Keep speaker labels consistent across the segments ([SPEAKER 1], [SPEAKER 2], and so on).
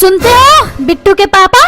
[SPEAKER 1] सुनते हो बिट्टू के पापा,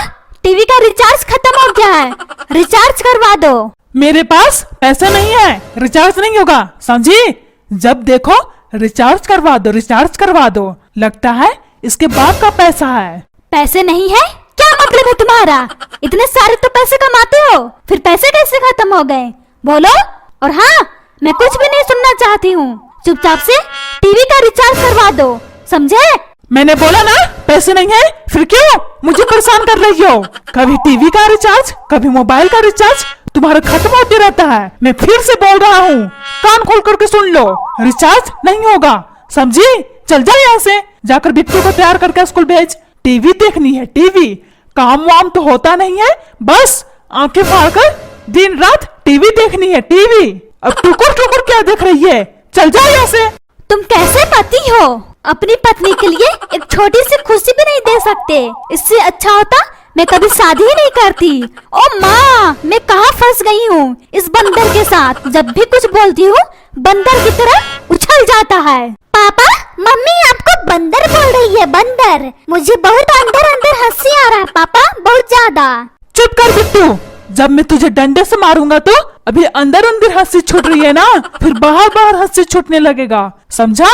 [SPEAKER 1] टीवी का रिचार्ज खत्म हो गया है, रिचार्ज करवा दो।
[SPEAKER 2] मेरे पास पैसे नहीं है, रिचार्ज नहीं होगा, समझी? जब देखो रिचार्ज करवा दो, रिचार्ज करवा दो। लगता है इसके बाप का पैसा है।
[SPEAKER 1] पैसे नहीं है? क्या मतलब है तुम्हारा? इतने सारे तो पैसे कमाते हो, फिर पैसे कैसे खत्म हो गए? बोलो। और हाँ, मैं कुछ भी नहीं सुनना चाहती हूँ, चुपचाप से टीवी का रिचार्ज करवा दो, समझे?
[SPEAKER 2] मैंने बोला ना पैसे नहीं है, फिर क्यों मुझे परेशान कर रही हो? कभी टीवी का रिचार्ज, कभी मोबाइल का रिचार्ज, तुम्हारा खत्म होते रहता है। मैं फिर से बोल रहा हूँ, कान खोल करके सुन लो, रिचार्ज नहीं होगा, समझी? चल जा यहाँ से, जाकर बिट्टू को तैयार करके स्कूल भेज। टीवी देखनी है, टीवी, काम वाम तो होता नहीं है, बस आंखें फाड़ कर दिन रात टीवी देखनी है, टीवी। अब टुकुर टुकुर क्या देख रही है? चल जा यहाँ से।
[SPEAKER 1] तुम कैसे पति हो? अपनी पत्नी के लिए एक छोटी सी खुशी भी नहीं दे सकते। इससे अच्छा होता मैं कभी शादी ही नहीं करती। ओ माँ, मैं कहाँ फंस गई हूँ इस बंदर के साथ। जब भी कुछ बोलती हूँ बंदर की तरह उछल जाता है।
[SPEAKER 3] पापा, मम्मी आपको बंदर बोल रही है, बंदर। मुझे बहुत अंदर अंदर हंसी आ रहा है पापा, बहुत ज्यादा।
[SPEAKER 2] चुप कर बिट्टू, जब मैं तुझे डंडे से मारूंगा तो अभी अंदर अंदर हंसी छूट रही है ना, फिर बाहर बाहर हंसी छूटने लगेगा, समझा?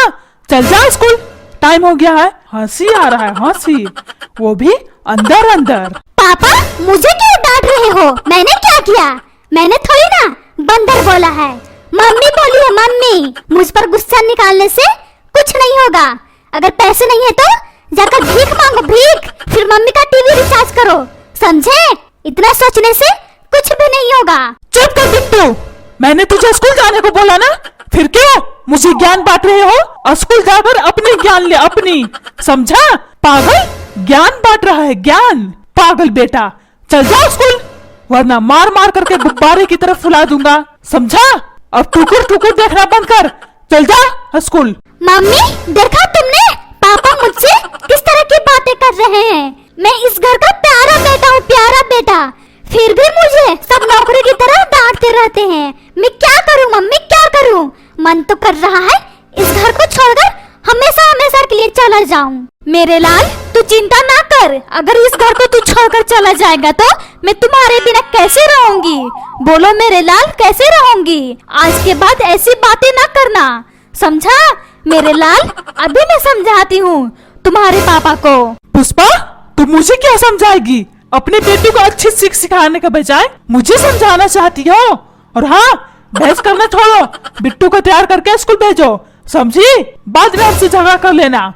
[SPEAKER 2] चल जा स्कूल, टाइम हो गया है। हंसी आ रहा है, हंसी, वो भी अंदर अंदर।
[SPEAKER 3] पापा, मुझे क्यों डांट रहे हो? मैंने क्या किया? मैंने थोड़ी ना बंदर बोला है, मम्मी बोली है, मम्मी। मुझ पर गुस्सा निकालने से कुछ नहीं होगा। अगर पैसे नहीं है तो जाकर भीख मांगो, भीख, फिर मम्मी का टीवी रिचार्ज करो, समझे? इतना सोचने से कुछ भी नहीं होगा।
[SPEAKER 2] चुप कर बिट्टू, मैंने तुझे स्कूल जाने को बोला ना, फिर क्यों मुझे ज्ञान बांट रहे हो? स्कूल जाकर अपनी ज्ञान ले, अपनी, समझा? पागल, ज्ञान बांट रहा है, ज्ञान, पागल बेटा। चल जाओ स्कूल, वरना मार मार करके गुब्बारे की तरफ फुला दूंगा, समझा? अब टुकुर टुकुर देखना बंद कर, चल जा स्कूल।
[SPEAKER 3] मम्मी, देखा तुमने? पापा मुझसे किस तरह की बातें कर रहे हैं। मैं इस घर का प्यारा बेटा हूँ, प्यारा बेटा, फिर भी मुझे सब नौकरी की तरह डांटते रहते हैं। मैं क्या करूँ मम्मी, क्या करूँ? मन तो कर रहा है इस घर को छोड़कर हमेशा हमेशा के लिए चला जाऊं।
[SPEAKER 1] मेरे लाल, तू चिंता ना कर, अगर इस घर को तू छोड़कर चला जाएगा तो मैं तुम्हारे बिना कैसे रहूंगी? बोलो मेरे लाल, कैसे रहूंगी? आज के बाद ऐसी बातें ना करना, समझा? मेरे लाल, अभी मैं समझाती हूँ तुम्हारे पापा को।
[SPEAKER 2] पुष्पा, तू मुझे क्या समझाएगी? अपने बेटे को अच्छी सीख सिखाने के बजाय मुझे समझाना चाहती हो? और हाँ, बहस करना छोड़ो, बिट्टू को तैयार करके स्कूल भेजो, समझी? बाद में हमसे झगड़ा कर लेना।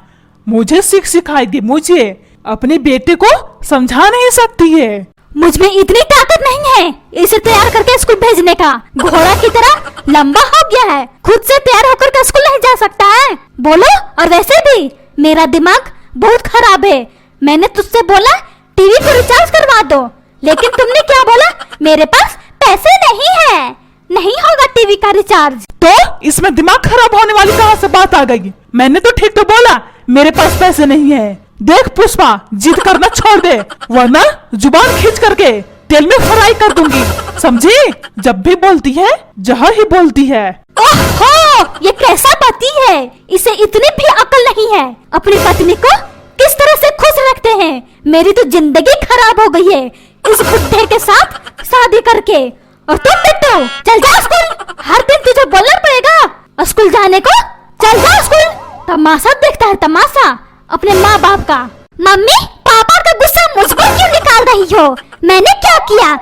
[SPEAKER 2] मुझे सीख सिखाएगी, मुझे अपने बेटे को समझा नहीं सकती है।
[SPEAKER 1] मुझ में इतनी ताकत नहीं है इसे तैयार करके स्कूल भेजने का। घोड़ा की तरह लंबा हो गया है, खुद से तैयार होकर के स्कूल नहीं जा सकता है। बोलो। और वैसे भी मेरा दिमाग बहुत खराब है। मैंने तुझसे बोला टीवी को रिचार्ज करवा दो, लेकिन तुमने क्या बोला? मेरे पास पैसे नहीं है, नहीं होगा टीवी का रिचार्ज।
[SPEAKER 2] तो इसमें दिमाग खराब होने वाली कहाँ से बात आ गई? मैंने तो ठीक तो बोला, मेरे पास पैसे नहीं है। देख पुष्पा, जिद करना छोड़ दे, वरना जुबान खींच करके तेल में फ्राई कर दूंगी, समझी? जब भी बोलती है जहर ही बोलती है।
[SPEAKER 1] ओहो, ये कैसा पति है? इसे इतनी भी अकल नहीं है। अपनी पत्नी को किस तरह से खुश रखते हैं। मेरी तो जिंदगी खराब हो गई है इस बुड्ढे के साथ शादी करके। और तुम बिट्टू, चल जा स्कूल, हर दिन तुझे बोलना पड़ेगा स्कूल जाने को। चल जा स्कूल, तमाशा देखता है, तमाशा अपने माँ बाप का।
[SPEAKER 3] मम्मी, पापा का गुस्सा मुझ पर क्यों निकाल रही हो? मैंने क्या किया?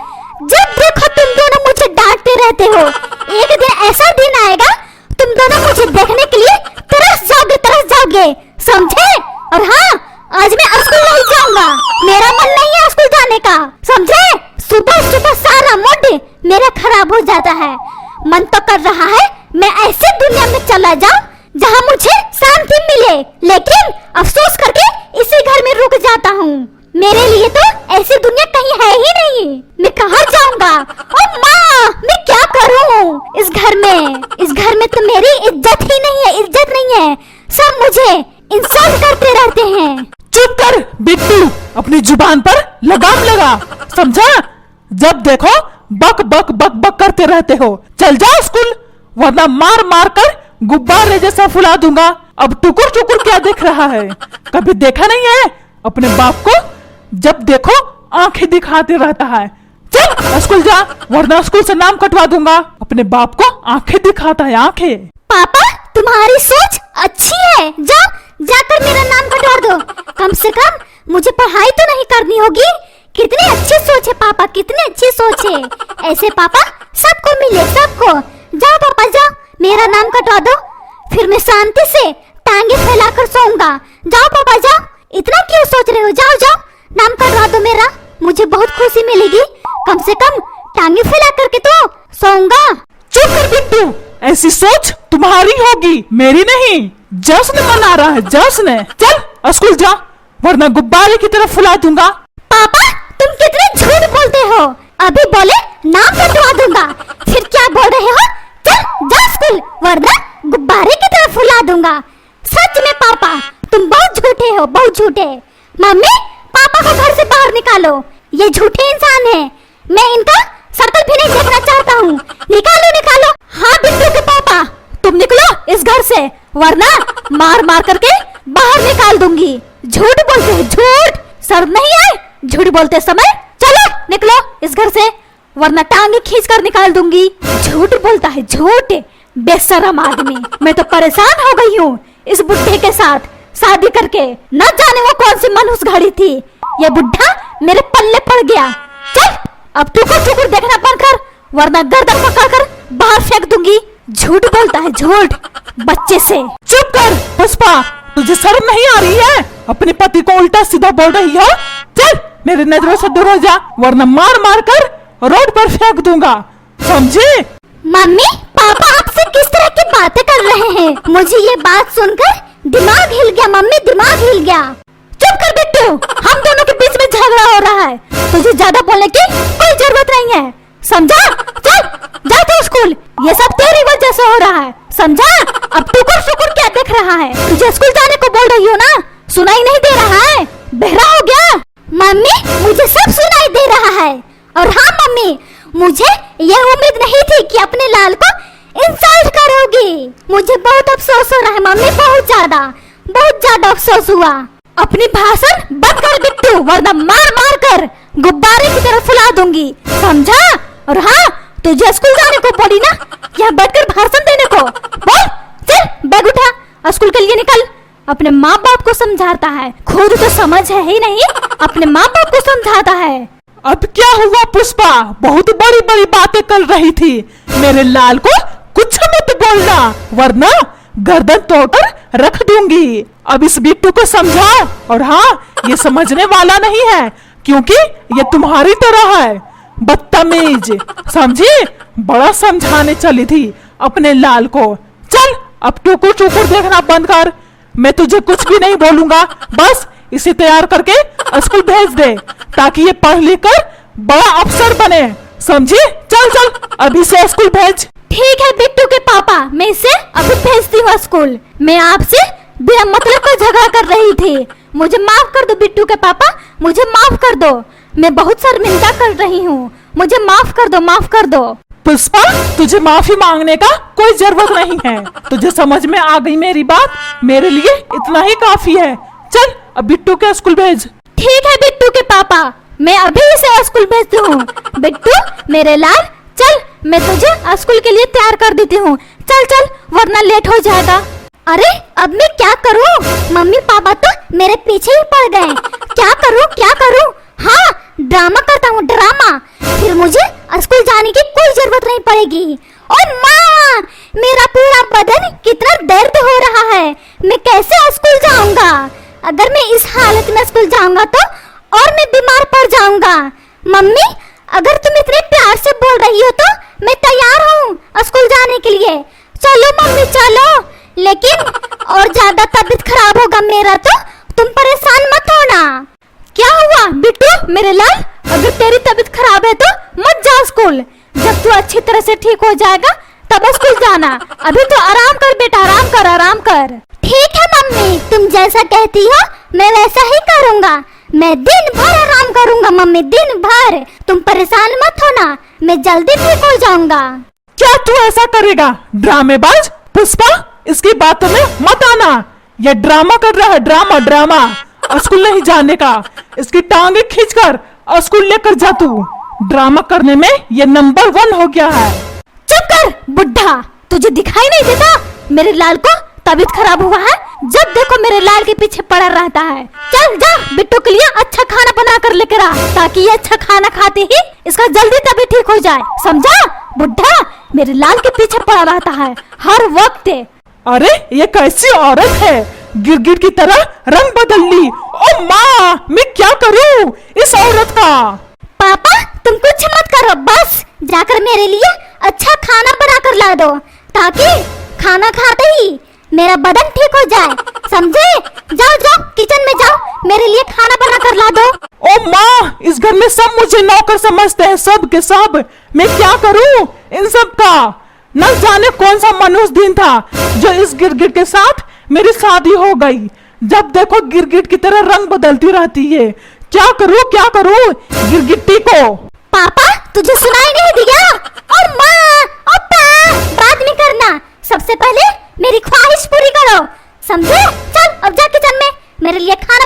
[SPEAKER 3] जब देखो तुम दोनों मुझे डांटते रहते हो। एक दिन ऐसा दिन आएगा तुम दोनों मुझे देखने के लिए तरस जाओगे, समझे? और हाँ, आज मैं स्कूल नहीं जाऊंगा, मेरा मन नहीं है स्कूल जाने का, समझे? सुबह सुबह सारा मूड मेरा खराब हो जाता है। मन तो कर रहा है मैं ऐसी दुनिया में चला जाऊं जहां मुझे शांति मिले, लेकिन अफसोस करके इसी घर में रुक जाता हूँ। मेरे लिए तो ऐसी दुनिया कहीं है ही नहीं। मैं कहाँ जाऊंगा? ओ माँ, मैं क्या करूँ इस घर में तो मेरी इज्जत ही नहीं है, इज्जत नहीं है। सब मुझे इंसल्ट करते रहते हैं।
[SPEAKER 2] चुप कर बिट्टू, अपनी जुबान पर लगाम लगा, समझा? जब देखो बक बक बक बक करते रहते हो। चल जाओ स्कूल, वरना मार मार कर गुब्बारे जैसा फुला दूंगा। अब टुकुर टुकुर क्या देख रहा है? कभी देखा नहीं है अपने बाप को जब देखो आंखें दिखाते रहता है। चल स्कूल जा, वरना स्कूल से नाम कटवा दूंगा। अपने बाप को आंखें दिखाता है, आंखें।
[SPEAKER 3] पापा तुम्हारी सोच अच्छी है, जाओ जाकर मेरा नाम कटवा दो। कम से कम मुझे पढ़ाई तो नहीं करनी होगी। कितनी अच्छी सोच है पापा, कितनी अच्छी सोच है। ऐसे पापा सबको मिले, सबको। जाओ पापा जाओ, मेरा नाम कटवा दो, फिर मैं शांति से टांगे फैलाकर सोऊंगा। जाओ पापा जाओ, इतना क्यों सोच रहे हो? जाओ जाओ नाम कटवा दो मेरा, मुझे बहुत खुशी मिलेगी। कम से कम टांगे फैला करके तो सोऊंगा।
[SPEAKER 2] चुप कर बिट्टू, ऐसी सोच तुम्हारी होगी, मेरी नहीं। जश्न मना रहा है, जश्न। चल स्कूल जा, वरना गुब्बारे की तरफ फुला दूंगा।
[SPEAKER 3] पापा तुम कितने झूठ बोलते हो। अभी बोले नाम कटवा दूंगा, फिर क्या बोल रहे हो? चल जा स्कूल, वरना गुब्बारे की तरफ फुला दूंगा। सच में पापा तुम बहुत झूठे हो, बहुत झूठे। मम्मी पापा को घर से बाहर निकालो, ये झूठे इंसान है। मैं इनका शक्ल भी नहीं देखना चाहता हूँ। निकालो निकालो।
[SPEAKER 1] हाँ बिट्टू के पापा, तुम निकलो इस घर से, वरना मार मार करके बाहर निकाल दूंगी। झूठ बोलते हैं, झूठ। शर्म नहीं आए झूठ बोलते समय? चलो निकलो इस घर से, वरना टांगे खींच कर निकाल दूंगी। झूठ बोलता है, झूठ। बेशरम आदमी। मैं तो परेशान हो गई हूँ इस बुढ़े के साथ शादी करके। न जाने वो कौन सी मनहूस घड़ी थी, ये बुढ़ा मेरे पल्ले पड़ गया। चल अब टुकुर टुकुर देखना बंद कर, वरना गर्दन पकड़ कर बाहर फेंक दूंगी। झूठ बोलता है, झूठ। बच्चे से।
[SPEAKER 2] चुप कर पुष्पा, तुझे शर्म नहीं आ रही है? अपने पति को उल्टा सीधा बोल रही हो। चल मेरी नजरों से दूर हो जा, वरना मार मार कर रोड पर फेंक दूंगा, समझे?
[SPEAKER 3] मम्मी पापा आपसे किस तरह की बातें कर रहे हैं? मुझे ये बात सुनकर दिमाग हिल गया। मम्मी दिमाग हिल गया।
[SPEAKER 1] चुप कर बिट्टू, हम दोनों के बीच में झगड़ा हो रहा है, तुझे ज्यादा बोलने की कोई जरूरत नहीं है, समझा? चल जा तू स्कूल, ये सब तेरी वजह से हो रहा है, समझा? अब टुकुर टुकुर क्या देख रहा है? तुझे स्कूल जाने को बोल रही हो ना, सुनाई नहीं दे रहा है? बहरा हो गया?
[SPEAKER 3] मम्मी मुझे सब सुनाई दे रहा है। और हाँ मम्मी, मुझे ये उम्मीद नहीं थी कि अपने लाल को इंसल्ट करोगी। मुझे बहुत अफसोस हो रहा है मम्मी, बहुत ज्यादा अफसोस हुआ।
[SPEAKER 1] अपनी भाषण बंद कर बिट्टू, वरना मार मार कर गुब्बारे की तरफ फुला दूंगी, समझा? और हाँ, तुझे स्कूल जाने को बोली ना, यहाँ बैठकर भाषण देने को। बोल, चल बैग उठा, स्कूल के लिए निकल। अपने माँ बाप को समझाता है, खुद तो समझ है ही नहीं, अपने माँ बाप को समझाता है।
[SPEAKER 2] अब क्या हुआ पुष्पा? बहुत बड़ी बड़ी बातें कर रही थी। मेरे लाल को कुछ मत बोलना, वरना गर्दन तोड़कर रख दूंगी। अब इस बिट्टू को समझाओ। और हाँ, ये समझने वाला नहीं है, क्योंकि ये तुम्हारी तरह है, बदतमीज, समझी? बड़ा समझाने चली थी अपने लाल को। चल अब टुकुर टुकुर देखना बंद कर, मैं तुझे कुछ भी नहीं बोलूंगा। बस इसे तैयार करके स्कूल भेज दे, ताकि ये पढ़ लिख कर बड़ा अफसर बने, समझी? चल चल अभी से स्कूल भेज।
[SPEAKER 1] ठीक है बिट्टू के पापा, मैं इसे अभी भेजती हूँ स्कूल। मैं आपसे बिना मतलब का झगड़ा कर रही थी, मुझे माफ कर दो बिट्टू के पापा, मुझे माफ कर दो। मैं बहुत शर्मिंदा कर रही हूँ, मुझे माफ कर दो, माफ कर दो।
[SPEAKER 2] पुष्पा, तुझे माफी मांगने का कोई जरूरत नहीं है। तुझे समझ में आ गई मेरी बात, मेरे लिए इतना ही काफी है। चल अब बिट्टू के स्कूल भेज।
[SPEAKER 1] ठीक है बिट्टू के पापा, मैं अभी इसे स्कूल भेजती हूँ। बिट्टू मेरे लाल, चल मैं तुझे स्कूल के लिए तैयार कर देती हूँ। चल चल, वरना लेट हो जाएगा।
[SPEAKER 3] अरे अब मैं क्या करूँ? मम्मी पापा तो मेरे पीछे ही पड़ गए। क्या करूँ क्या करूँ? हाँ ड्रामा करता हूँ, ड्रामा। फिर मुझे स्कूल जाने की कोई जरूरत नहीं पड़ेगी। और माँ, मेरा पूरा बदन कितना दर्द हो रहा है, मैं कैसे स्कूल जाऊंगा? अगर मैं इस हालत में स्कूल जाऊंगा तो और मैं बीमार पड़ जाऊंगा। मम्मी अगर तुम इतने प्यार से बोल रही हो तो मैं तैयार हूँ स्कूल जाने के लिए। चलो मम्मी चलो, लेकिन और ज्यादा तबीयत खराब होगा मेरा तो तुम परेशान मत होना।
[SPEAKER 1] क्या हुआ बिट्टू मेरे लाल? अगर तेरी तबीयत खराब है तो मत जा स्कूल, जब तू अच्छी तरह से ठीक हो जाएगा तब स्कूल जाना। अभी तो आराम कर बेटा, आराम कर, आराम कर।
[SPEAKER 3] ठीक है मम्मी, तुम जैसा कहती हो मैं वैसा ही करूँगा। मैं दिन भर आराम करूँगा मम्मी, दिन भर। तुम परेशान मत होना, मैं जल्दी ठीक हो जाऊंगा।
[SPEAKER 2] क्या तू ऐसा करेगा ड्रामेबाज? पुष्पा, इसकी बातों में मत आना, ये ड्रामा कर रहा है, ड्रामा ड्रामा। स्कूल नहीं जाने का। इसकी टांगे खींचकर स्कूल लेकर जा तू। ड्रामा करने में ये नंबर 1 हो गया है।
[SPEAKER 1] चुप कर बुढ़ा, तुझे दिखाई नहीं देता मेरे लाल को तबीयत खराब हुआ है? जब देखो मेरे लाल के पीछे पड़ा रहता है। चल जा बिट्टू के लिए अच्छा खाना बना कर लेकर आ, ताकि ये अच्छा खाना खाते ही इसका जल्दी तबीयत ठीक हो जाए, समझा? बुढ़ा मेरे लाल के पीछे पड़ा रहता है हर वक्त।
[SPEAKER 2] अरे ये कैसी औरत है, गिरगिट की तरह रंग बदल ली। ओ माँ, मैं क्या करूँ इस औरत का?
[SPEAKER 3] पापा तुम कुछ मत करो, बस जाकर मेरे लिए अच्छा खाना बना कर ला दो, ताकि खाना खाते ही मेरा बदन ठीक हो जाए, समझे? जाओ जाओ किचन में जाओ, मेरे लिए खाना बना कर ला दो।
[SPEAKER 2] ओ माँ, इस घर में सब मुझे नौकर समझते हैं, सब के सब। मैं क्या करूँ इन सब का? न जाने कौन सा मनुष्य दिन था जो इस गिरगिट के साथ मेरी शादी हो गई। जब देखो गिरगिट की तरह रंग बदलती रहती है। क्या करूँ गिरगिट्टी को?
[SPEAKER 3] पापा तुझे सुनाई नहीं दिया? और माँ ओपा बात नहीं करना, सबसे पहले मेरी ख्वाहिश पूरी करो, समझे? चल अब जा किचन में मेरे लिए खाना